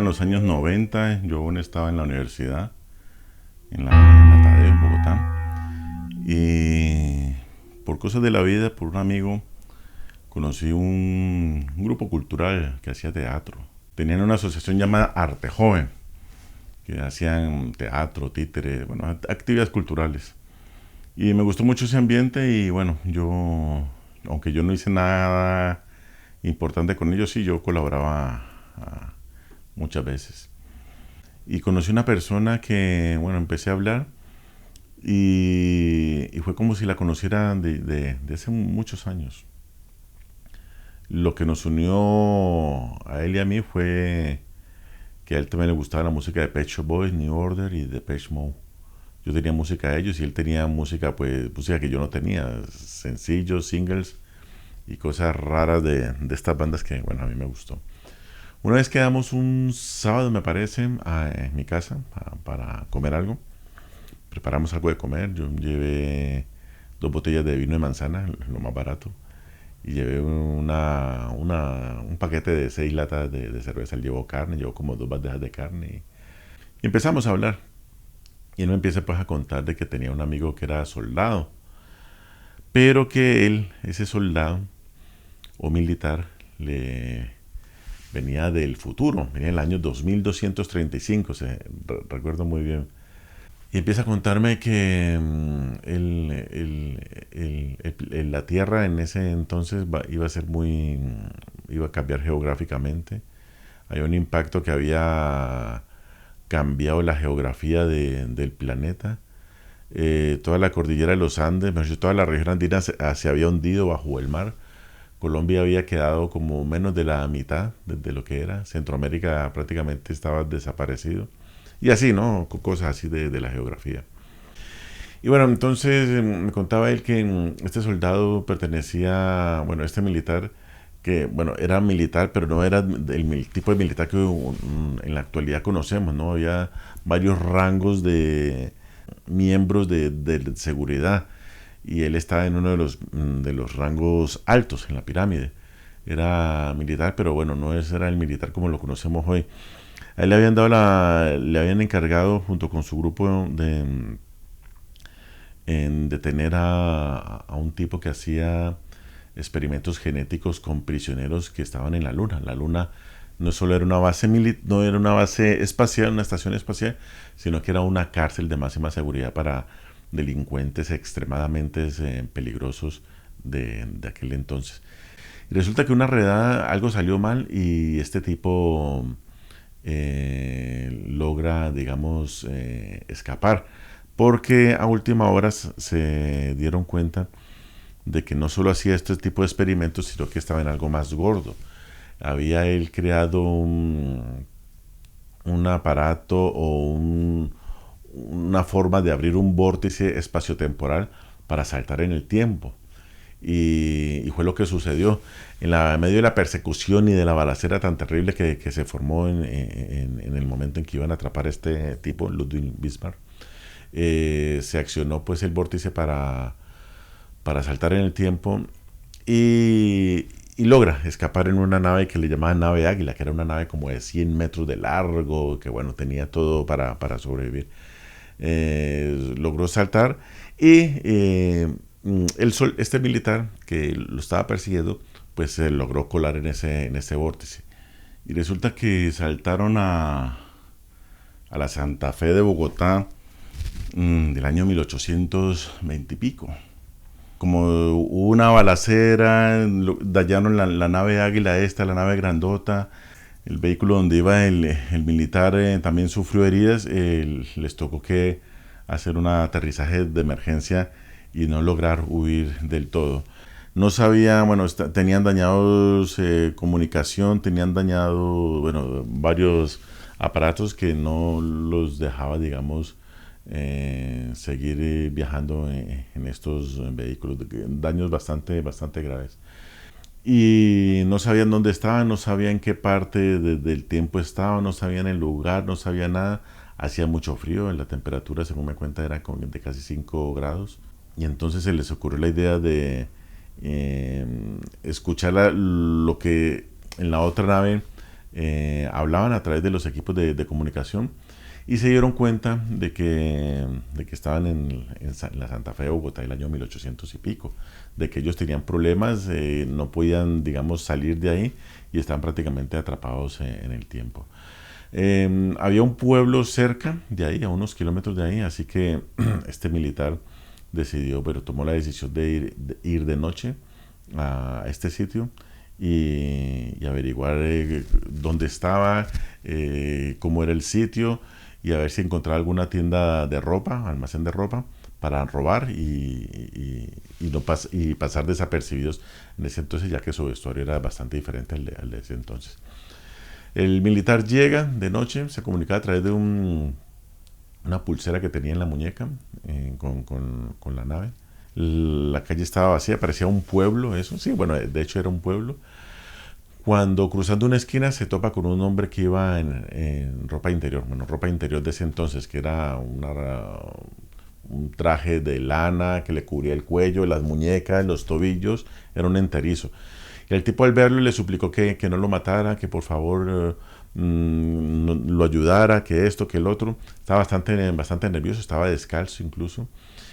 los años 90, yo aún estaba en la universidad, en la Tadeo, en Bogotá, y por cosas de la vida, por un amigo, conocí un grupo cultural que hacía teatro. Tenían una asociación llamada Arte Joven, que hacían teatro, títere, bueno, actividades culturales. Y me gustó mucho ese ambiente y bueno, aunque yo no hice nada importante con ellos, sí, yo colaboraba muchas veces. Y conocí una persona que, bueno, empecé a hablar y fue como si la conociera de hace muchos años. Lo que nos unió a él y a mí fue que a él también le gustaba la música de Pet Shop Boys, New Order y Depeche Mode. Yo tenía música de ellos y él tenía música, pues, música que yo no tenía, sencillos, singles y cosas raras de estas bandas que, bueno, a mí me gustó. Una vez quedamos un sábado, me parece, en mi casa para comer algo. Preparamos algo de comer. Yo llevé 2 botellas de vino de manzana, lo más barato. Y llevé un paquete de 6 latas de cerveza. Él llevó carne, llevó como 2 bandejas de carne. Y empezamos a hablar. Y él me empieza pues a contar de que tenía un amigo que era soldado. Pero que él, ese soldado o militar, venía del futuro, venía en el año 2235, recuerdo muy bien. Y empieza a contarme que la Tierra en ese entonces iba a ser iba a cambiar geográficamente. Había un impacto que había cambiado la geografía del planeta. Toda la cordillera de los Andes, toda la región andina se había hundido bajo el mar. Colombia había quedado como menos de la mitad de lo que era. Centroamérica prácticamente estaba desaparecido. Y así, ¿no? Cosas así de la geografía. Y bueno, entonces me contaba él que este soldado pertenecía, bueno, este militar, que, bueno, era militar, pero no era el tipo de militar que en la actualidad conocemos, ¿no? Había varios rangos de miembros de seguridad y él estaba en uno de los rangos altos en la pirámide. Era militar, pero bueno, no era el militar como lo conocemos hoy. A él le habían encargado junto con su grupo en detener a un tipo que hacía experimentos genéticos con prisioneros que estaban en la luna. La luna no solo era una base no era una base espacial, una estación espacial, sino que era una cárcel de máxima seguridad para delincuentes extremadamente peligrosos de aquel entonces. Y resulta que una redada, algo salió mal y este tipo logra, digamos, escapar. Porque a última hora se dieron cuenta de que no solo hacía este tipo de experimentos, sino que estaba en algo más gordo. Había él creado un aparato o una forma de abrir un vórtice espaciotemporal para saltar en el tiempo. Y fue lo que sucedió. Medio de la persecución y de la balacera tan terrible que se formó en el momento en que iban a atrapar a este tipo, Ludwig Bismarck, se accionó pues el vórtice para saltar en el tiempo y logra escapar en una nave que le llamaban nave Águila, que era una nave como de 100 metros de largo, que bueno, tenía todo para sobrevivir. Logró saltar y este militar que lo estaba persiguiendo, pues se logró colar en ese vórtice. Y resulta que saltaron a la Santa Fe de Bogotá del año 1820 y pico. Como hubo una balacera, dañaron la nave Águila la nave grandota, el vehículo donde iba el militar también sufrió heridas, les tocó que hacer un aterrizaje de emergencia y no lograr huir del todo. No sabía, bueno, tenían dañados comunicación, tenían dañado, bueno, varios aparatos que no los dejaba, digamos, seguir viajando en estos vehículos, daños bastante graves. Y no sabían dónde estaban, no sabían en qué parte del tiempo estaban, no sabían el lugar, no sabían nada. Hacía mucho frío, la temperatura, según me cuenta, era de casi 5 grados. Y entonces se les ocurrió la idea de escuchar lo que en la otra nave hablaban a través de los equipos de comunicación y se dieron cuenta de que estaban en la Santa Fe de Bogotá el año 1800 y pico, de que ellos tenían problemas, no podían, digamos, salir de ahí y estaban prácticamente atrapados en el tiempo. Había un pueblo cerca de ahí, a unos kilómetros de ahí, así que este militar decidió, pero tomó la decisión de ir de noche a este sitio y averiguar dónde estaba, cómo era el sitio y a ver si encontraba alguna tienda de ropa, almacén de ropa, para robar y pasar desapercibidos en ese entonces, ya que su vestuario era bastante diferente al de ese entonces. El militar llega de noche, se comunica a través de una pulsera que tenía en la muñeca con la nave. La calle estaba vacía, parecía un pueblo, eso sí, bueno, de hecho era un pueblo. Cuando cruzando una esquina se topa con un hombre que iba en ropa interior, bueno, ropa interior de ese entonces, que era un traje de lana que le cubría el cuello, las muñecas, los tobillos, era un enterizo. Y el tipo al verlo le suplicó que no lo matara, que por favor lo ayudara, que esto, que el otro. Estaba bastante nervioso, estaba descalzo incluso.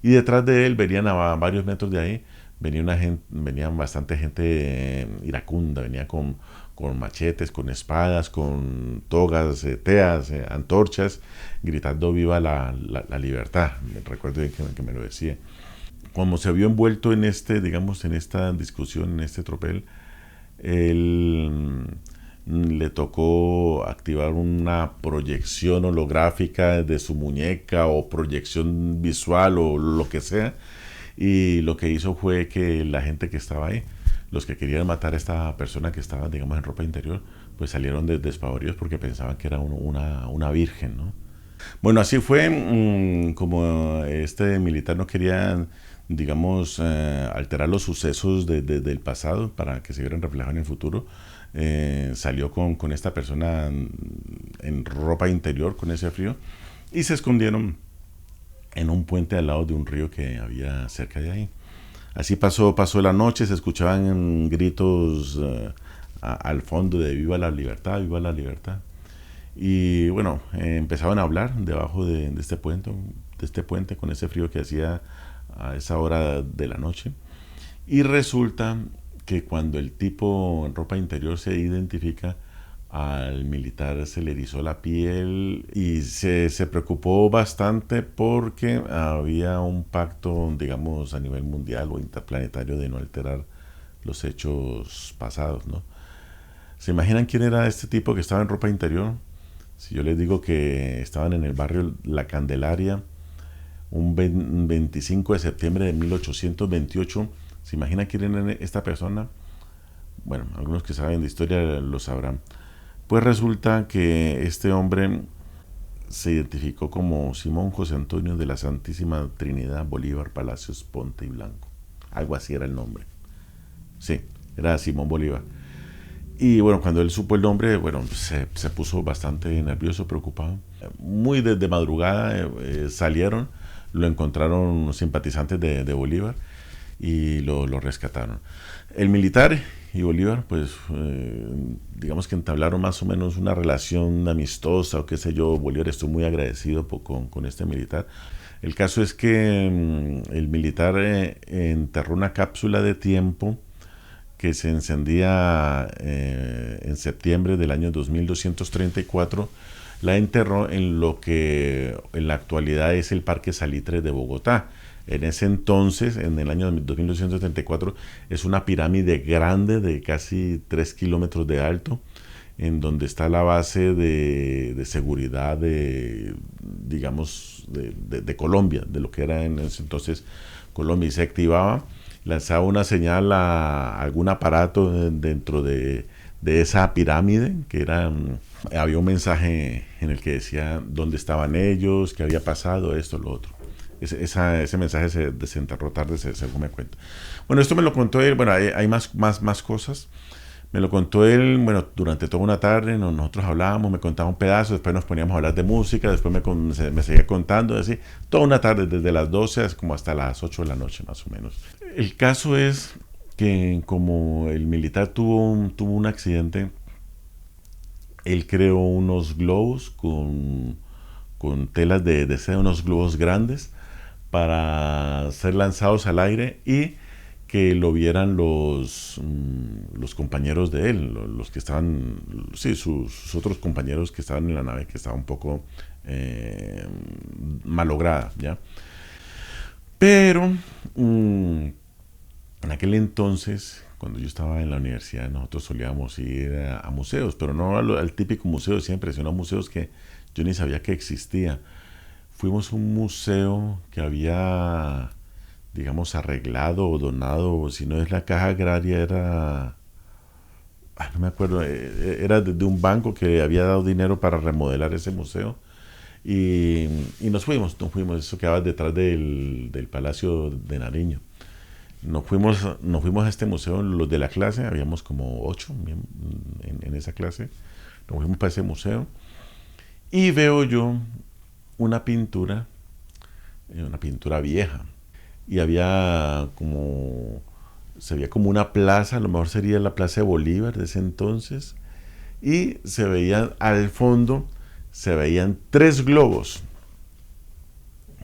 Y detrás de él venían a varios metros de ahí, venían bastante gente iracunda, venía con machetes, con espadas, con togas, teas, antorchas, gritando viva la libertad. Recuerdo bien que me lo decía. Como se vio envuelto en digamos, en esta discusión, en este tropel, él le tocó activar una proyección holográfica de su muñeca o proyección visual o lo que sea, y lo que hizo fue que la gente que estaba ahí, los que querían matar a esta persona que estaba, digamos, en ropa interior, pues salieron despavoridos porque pensaban que era una virgen, ¿no? Bueno, así fue como este militar no quería, digamos, alterar los sucesos del pasado para que se vieran reflejados en el futuro. Salió con esta persona en ropa interior, con ese frío, y se escondieron en un puente al lado de un río que había cerca de ahí. Así pasó la noche, se escuchaban gritos al fondo de viva la libertad, viva la libertad. Y bueno, empezaban a hablar debajo de este puente con ese frío que hacía a esa hora de la noche. Y resulta que cuando el tipo en ropa interior se identifica, al militar se le erizó la piel y se preocupó bastante porque había un pacto, digamos, a nivel mundial o interplanetario de no alterar los hechos pasados, ¿no? ¿Se imaginan quién era este tipo que estaba en ropa interior? Si yo les digo que estaban en el barrio La Candelaria, un 25 de septiembre de 1828, ¿se imaginan quién era esta persona? Bueno, algunos que saben de historia lo sabrán. Pues resulta que este hombre se identificó como Simón José Antonio de la Santísima Trinidad Bolívar Palacios Ponte y Blanco. Algo así era el nombre. Sí, era Simón Bolívar. Y bueno, cuando él supo el nombre, bueno, se puso bastante nervioso, preocupado. Muy de madrugada salieron, lo encontraron simpatizantes de Bolívar y lo rescataron. El militar y Bolívar, pues, digamos que entablaron más o menos una relación amistosa o qué sé yo. Bolívar estuvo muy agradecido con este militar. El caso es que el militar enterró una cápsula de tiempo que se encendía en septiembre del año 2234, la enterró en lo que en la actualidad es el Parque Salitre de Bogotá. En ese entonces, en el año 2234, es una pirámide grande de casi 3 kilómetros de alto, en donde está la base de seguridad digamos, de Colombia, de lo que era en ese entonces Colombia, y se activaba, lanzaba una señal a algún aparato dentro de esa pirámide, que era, había un mensaje en el que decía dónde estaban ellos, qué había pasado, esto, lo otro. Ese mensaje se desenterró tarde, según me cuenta. Bueno, esto me lo contó él. Bueno, hay más cosas. Me lo contó él, bueno, durante toda una tarde. Nosotros hablábamos, me contaba un pedazo, después nos poníamos a hablar de música, después me seguía contando, así, toda una tarde, desde las 12 como hasta las 8 de la noche, más o menos. El caso es que como el militar tuvo un accidente Él creó unos globos con telas de seda, unos globos grandes para ser lanzados al aire y que lo vieran los compañeros de él, los que estaban, sí, sus otros compañeros que estaban en la nave, que estaba un poco malograda, ¿ya? Pero en aquel entonces, cuando yo estaba en la universidad, nosotros solíamos ir a museos, pero no al típico museo de siempre, sino a museos que yo ni sabía que existía. Fuimos a un museo que había, digamos, arreglado o donado, si no es la caja agraria, era, no me acuerdo, era de un banco que había dado dinero para remodelar ese museo. Y nos fuimos, eso quedaba detrás del Palacio de Nariño. Nos fuimos a este museo, los de la clase, habíamos como 8 en esa clase. Nos fuimos para ese museo y veo yo una pintura vieja. Y se veía como una plaza, a lo mejor sería la Plaza de Bolívar de ese entonces. Y se veían al fondo, se veían tres globos.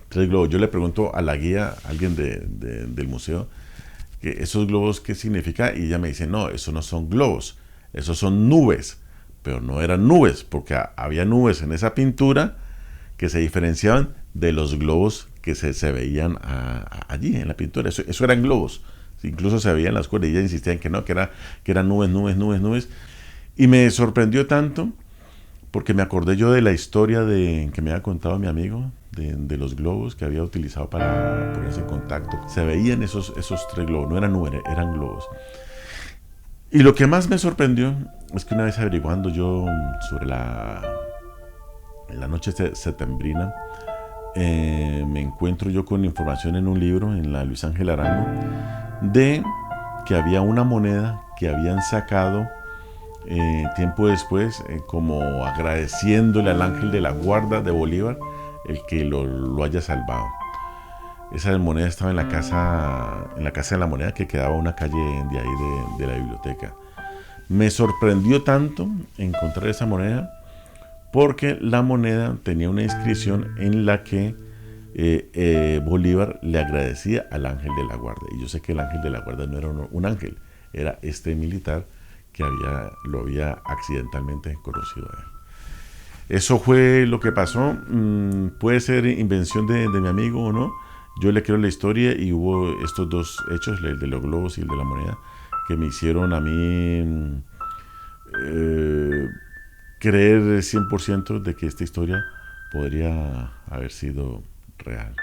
Tres globos. Yo le pregunto a la guía, a alguien del museo, que esos globos qué significa, y ella me dice, no, esos no son globos, esos son nubes. Pero no eran nubes, porque había nubes en esa pintura que se diferenciaban de los globos que se veían allí en la pintura. Eso eran globos. Incluso se veían las cuerdas y ella insistía en que no, que eran nubes, nubes, nubes, nubes. Y me sorprendió tanto porque me acordé yo de la historia que me había contado mi amigo de los globos que había utilizado para ponerse en contacto. Se veían esos tres globos, no eran nubes, eran globos. Y lo que más me sorprendió es que una vez averiguando yo sobre la noche septembrina, me encuentro yo con información en un libro, en la Luis Ángel Arango, de que había una moneda que habían sacado tiempo después, como agradeciéndole al ángel de la guarda de Bolívar el que lo haya salvado. Esa moneda estaba en la casa de la moneda que quedaba una calle de ahí de la biblioteca. Me sorprendió tanto encontrar esa moneda porque la moneda tenía una inscripción en la que Bolívar le agradecía al ángel de la guarda. Y yo sé que el ángel de la guarda no era un ángel, era este militar que lo había accidentalmente conocido a él. Eso fue lo que pasó. Puede ser invención de mi amigo o no. Yo le creo la historia y hubo estos dos hechos, el de los globos y el de la moneda, que me hicieron a mí creer 100% de que esta historia podría haber sido real.